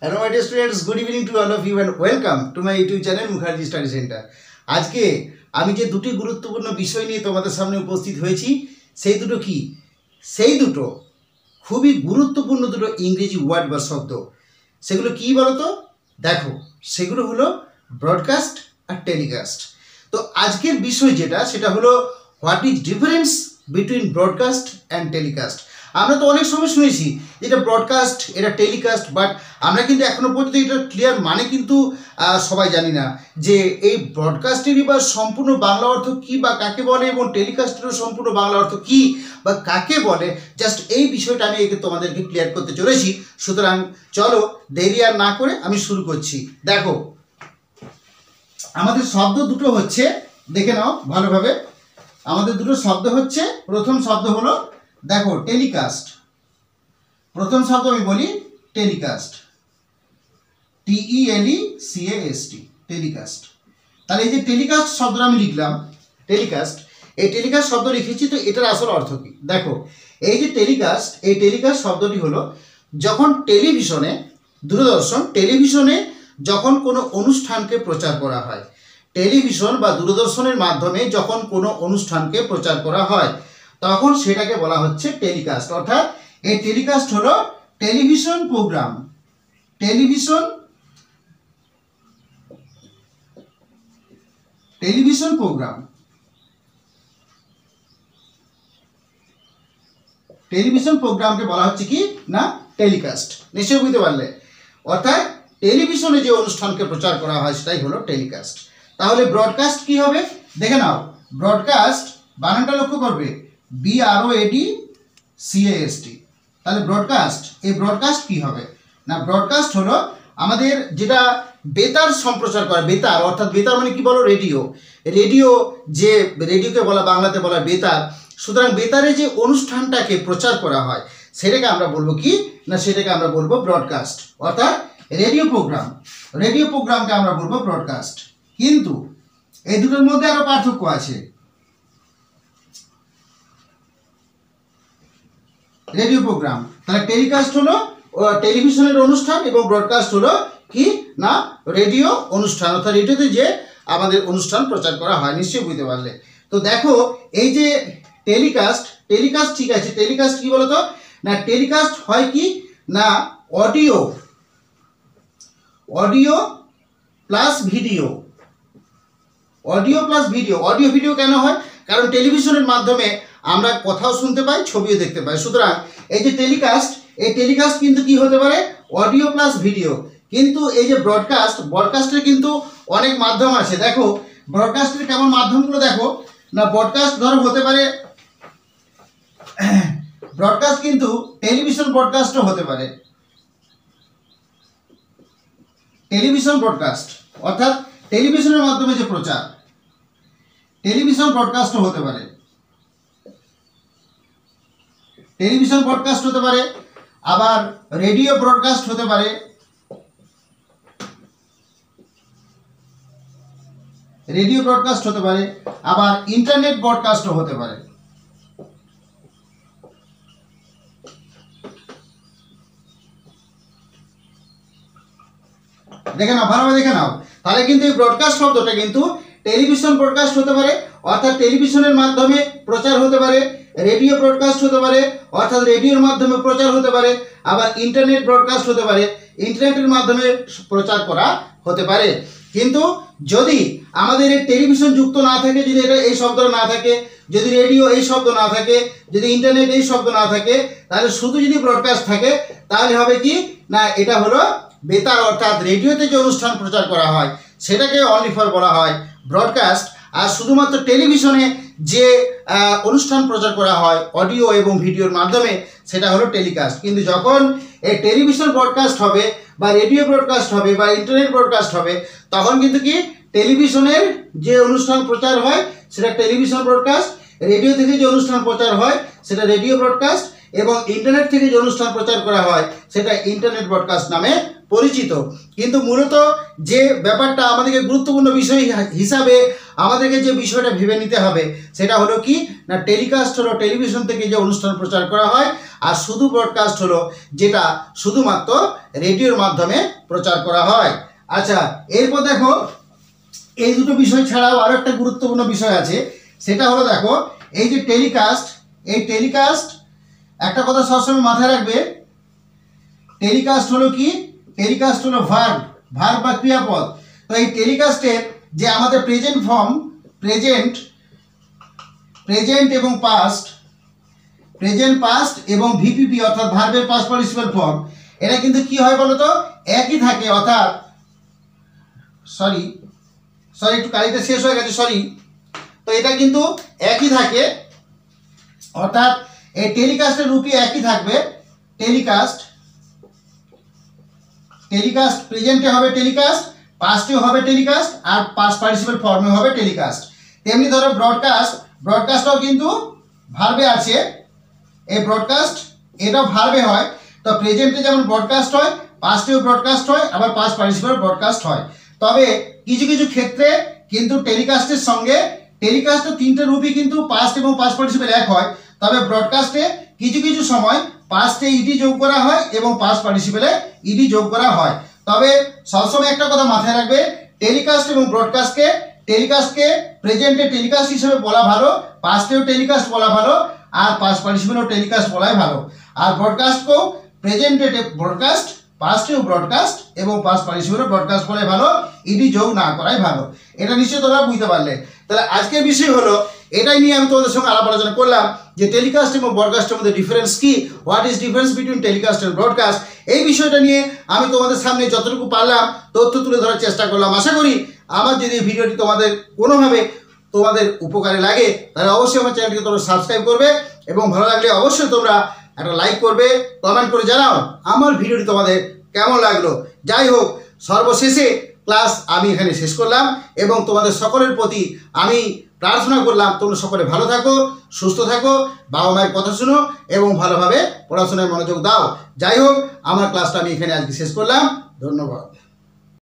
Hello my dear students, good evening to all of you and welcome to my YouTube channel Mukherjee Study Center. আজকে আমি যে দুটি গুরুত্বপূর্ণ বিষয় নিয়ে তোমাদের সামনে উপস্থিত হয়েছি সেই দুটো কি? সেই দুটো খুবই গুরুত্বপূর্ণ দুটো ইংরেজি ওয়ার্ড বা শব্দ। সেগুলো কি বলো তো? দেখো, সেগুলো হলো ব্রডকাস্ট আর টেলিকাস্ট। তো আজকের বিষয় যেটা সেটা হলো what is difference between broadcast and telecast. আমরা তো অনেক সময় শুনেছি এটা ব্রডকাস্ট, এটা টেলিকাস্ট, বাট আমরা কিন্তু এখনো পর্যন্ত এটা ক্লিয়ার মানে কিন্তু সবাই জানি না যে এই ব্রডকাস্টেরই বা সম্পূর্ণ বাংলা অর্থ কী বা কাকে বলে এবং টেলিকাস্টেরও সম্পূর্ণ বাংলা অর্থ কী বা কাকে বলে। জাস্ট এই বিষয়টা আমি তোমাদেরকে ক্লিয়ার করতে চলেছি। সুতরাং চলো দেরি আর না করে আমি শুরু করছি। দেখো, আমাদের শব্দ দুটো হচ্ছে, দেখে নাও ভালোভাবে। আমাদের দুটো শব্দ হচ্ছে, প্রথম শব্দ হলো দেখো টেলিকাস্ট। প্রথম শব্দ আমি বলি টেলিকাস্ট, TELECAST, টেলিকাস্ট। তাহলে এই যে টেলিকাস্ট শব্দটা আমি লিখলাম, টেলিকাস্ট, এই টেলিকাস্ট শব্দ লিখেছি, তো এটার আসল অর্থ কি? দেখো, এই যে টেলিকাস্ট, এই টেলিকাস্ট শব্দটি হলো যখন টেলিভিশনে, দূরদর্শন, টেলিভিশনে যখন কোনো অনুষ্ঠানকে প্রচার করা হয়, টেলিভিশন বা দূরদর্শনের মাধ্যমে যখন কোনো অনুষ্ঠানকে প্রচার করা হয় তখন সেটাকে বলা হচ্ছে টেলিকাস্ট। অর্থাৎ এই টেলিকাস্ট হলো television programme, television programme, television প্রোগ্রামকে বলা হচ্ছে কি না টেলিকাস্ট। নিশ্চয়ই বুঝতে পারলে? অর্থাৎ টেলিভিশনে যে অনুষ্ঠানকে প্রচার করা হয় সেটাই হলো টেলিকাস্ট। তাহলে ব্রডকাস্ট কি হবে? দেখে নাও, ব্রডকাস্ট বানানটা লক্ষ্য করবে, BROADCAST। তাহলে ব্রডকাস্ট, এই ব্রডকাস্ট কি হবে না? ব্রডকাস্ট হলো আমাদের যেটা বেতার সম্প্রচার করে, বেতার অর্থাৎ বেতার মানে কি বলো? রেডিও। রেডিও, যে রেডিওকে বলা বাংলাতে বলা বেতার। সুতরাং বেতারে যে অনুষ্ঠানটাকে প্রচার করা হয় সেটাকে আমরা বলবো কি না, সেটাকে আমরা বলবো ব্রডকাস্ট। অর্থাৎ রেডিও প্রোগ্রাম, রেডিও প্রোগ্রামকে আমরা বলবো ব্রডকাস্ট। কিন্তু এই দুটোর মধ্যে আরো পার্থক্য আছে। রেডিও প্রোগ্রাম, তাহলে টেলিকাস্ট হলো টেলিভিশনের অনুষ্ঠান এবং ব্রডকাস্ট হলো কি না রেডিও অনুষ্ঠান, অর্থাৎ রেডিওতে যে আমাদের অনুষ্ঠান প্রচার করা হয়। নিশ্চয়ই বুঝতে পারলে? তো দেখো, এই যে টেলিকাস্ট, টেলিকাস্ট ঠিক আছে, টেলিকাস্ট কি বলতো না? টেলিকাস্ট হয় কি না audio, audio plus video, audio plus video. Audio video কেন হয়? কারণ টেলিভিশনের মাধ্যমে আমরা কথাও শুনতে পাই, ছবিও দেখতে পাই। সুতরাং এই যে টেলিকাস্ট, এই টেলিকাস্ট কিন্তু কি হতে পারে? Audio plus video. কিন্তু এই যে ব্রডকাস্ট, ব্রডকাস্টের কিন্তু অনেক মাধ্যম আছে। দেখো ব্রডকাস্টের কেমন মাধ্যমগুলো দেখো না, ব্রডকাস্ট ধরো হতে পারে, ব্রডকাস্ট কিন্তু টেলিভিশন ব্রডকাস্টও হতে পারে, টেলিভিশন ব্রডকাস্ট অর্থাৎ টেলিভিশনের মাধ্যমে যে প্রচার, টেলিভিশন ব্রডকাস্টও হতে পারে, টেলিভিশন ব্রডকাস্ট হতে পারে, আবার রেডিও ব্রডকাস্ট হতে পারে, রেডিও ব্রডকাস্ট হতে পারে, আবার ইন্টারনেট ব্রডকাস্টও হতে পারে। দেখে নাও, ভালোভাবে দেখে নাও। তাহলে কিন্তু এই ব্রডকাস্ট শব্দটা কিন্তু টেলিভিশন ব্রডকাস্ট হতে পারে, অর্থাৎ টেলিভিশনের মাধ্যমে প্রচার হতে পারে, রেডিও ব্রডকাস্ট হতে পারে, অর্থাৎ রেডিওর মাধ্যমে প্রচার হতে পারে, আবার ইন্টারনেট ব্রডকাস্ট হতে পারে, ইন্টারনেটের মাধ্যমে প্রচার করা হতে পারে। কিন্তু যদি আমাদের এই টেলিভিশন যুক্ত না থাকে, যদি এটা এই শব্দ না থাকে, যদি রেডিও এই শব্দ না থাকে, যদি ইন্টারনেট এই শব্দ না থাকে, তাহলে শুধু যদি ব্রডকাস্ট থাকে তাহলে হবে কি না এটা হলো বেতার, অর্থাৎ রেডিওতে যে অনুষ্ঠান প্রচার করা হয় সেটাকে অনলি ফর বলা হয় ব্রডকাস্ট। আর শুধুমাত্র টেলিভিশনে যে অনুষ্ঠান প্রচার করা হয় অডিও এবং ভিডিওর মাধ্যমে সেটা হলো টেলিকাস্ট। কিন্তু যখন এই টেলিভিশন ব্রডকাস্ট হবে বা রেডিও ব্রডকাস্ট হবে বা ইন্টারনেট ব্রডকাস্ট হবে তখন কিন্তু কি টেলিভিশনের যে অনুষ্ঠান প্রচার হয় সেটা টেলিভিশন ব্রডকাস্ট, রেডিও থেকে যে অনুষ্ঠান প্রচার হয় সেটা রেডিও ব্রডকাস্ট, এবং ইন্টারনেট থেকে যে অনুষ্ঠান প্রচার করা হয় সেটা ইন্টারনেট ব্রডকাস্ট নামে পরিচিত। কিন্তু মূলত যে ব্যাপারটা আমাদেরকে গুরুত্বপূর্ণ বিষয় হিসাবে আমাদেরকে যে বিষয়টা ভেবে নিতে হবে সেটা হলো কি না, টেলিকাস্ট হলো টেলিভিশন থেকে যে অনুষ্ঠান প্রচার করা হয়, আর শুধু ব্রডকাস্ট হলো যেটা শুধুমাত্র রেডিওর মাধ্যমে প্রচার করা হয়। আচ্ছা, এরপর দেখো এই দুটো বিষয় ছাড়াও আরও একটা গুরুত্বপূর্ণ বিষয় আছে, সেটা হলো দেখো এই যে টেলিকাস্ট, এই টেলিকাস্ট একটা কথা সবসময় মাথায় রাখবে, টেলিকাস্ট হলো কি, টেলিকাস্ট হলো ভার্ব বা ক্রিয়াপদ। তো এই টেলিকাস্টের যে আমাদের প্রেজেন্ট ফর্ম, প্রেজেন্ট এবং পাস্ট এবং ভিপিপি অর্থাৎ ভার্বের পাস্ট পার্টিসিপল ফর্ম, এটা কিন্তু কি হয় বলো তো, একই থাকে। অর্থাৎ সরি একটু কালিটা শেষ হয়ে গেছে, সরি। তো এটা কিন্তু একই থাকে, অর্থাৎ এই টেলিকাস্টের রূপই একই থাকবে। টেলিকাস্ট প্রেজেন্টে হবে টেলিকাস্ট, পাস্টেও হবে টেলিকাস্ট, আর পাস্ট পার্টিসিপল ফর্মে হবে টেলিকাস্ট। তেমনি ধরো ব্রডকাস্টও কিন্তু ভার্বে আছে। এই ব্রডকাস্ট এটাও ভার্বে হয়। তো প্রেজেন্টে যেমন ব্রডকাস্ট হয়, পাস্টেও ব্রডকাস্ট হয়, আবার পাস্ট পার্টিসিপল ব্রডকাস্ট হয়। তবে কিছু কিছু ক্ষেত্রে কিন্তু টেলিকাস্টের সঙ্গে টেলিকাস্টের তিনটে রূপই কিন্তু পাস্ট এবং পাস্ট পার্টিসিপল এক হয়। তবে ব্রডকাস্টে কিছু কিছু সময় পাস্টে ইডি যোগ করা হয় এবং পাস্ট পার্টিসিপলে ইডি যোগ করা হয়। তবে সবসময় একটা কথা মাথায় রাখবে, টেলিকাস্ট এবং টেলিকাস্টকে প্রেজেন্টে টেলিকাস্ট হিসেবে বলা ভালো, পাস্টেও টেলিকাস্ট বলা ভালো, আর পাস্ট পার্টিসিপলেও টেলিকাস্ট বলাই ভালো। আর ব্রডকাস্টকেও প্রেজেন্টে ব্রডকাস্ট, পাস্টেও ব্রডকাস্ট এবং পাস্ট পার্টিসিপলেও ব্রডকাস্ট বলাই ভালো, ইডি যোগ না করাই ভালো। এটা নিশ্চয়ই তোমরা বুঝতে পারলে। তাহলে আজকের বিষয় হলো এটাই নিয়ে আমি তোমাদের সঙ্গে আলাপ আলোচনা করলাম যে টেলিকাস্ট এবং ব্রডকাস্টের মধ্যে ডিফারেন্স কি, what is difference between telecast and broadcast. এই বিষয়টা নিয়ে আমি তোমাদের সামনে যতটুকু পারলাম তথ্য তুলে ধরার চেষ্টা করলাম। আশা করি আমার যদি এই ভিডিওটি তোমাদের কোনোভাবে তোমাদের উপকারে লাগে তাহলে অবশ্যই আমার চ্যানেলটিকে তোমরা সাবস্ক্রাইব করবে, এবং ভালো লাগলে অবশ্যই তোমরা একটা লাইক করবে, কমেন্ট করে জানাও আমার ভিডিওটি তোমাদের কেমন লাগলো। যাই হোক, সর্বশেষে ক্লাস আমি এখানে শেষ করলাম, এবং তোমাদের সকলের প্রতি আমি প্রার্থনা করলাম তোমরা সকলে ভালো থাকো, সুস্থ থাকো, বাবা মায়ের কথা শুনো এবং ভালোভাবে পড়াশোনায় মনোযোগ দাও। যাই হোক, আমার ক্লাসটা আমি এখানে আজকে শেষ করলাম। ধন্যবাদ।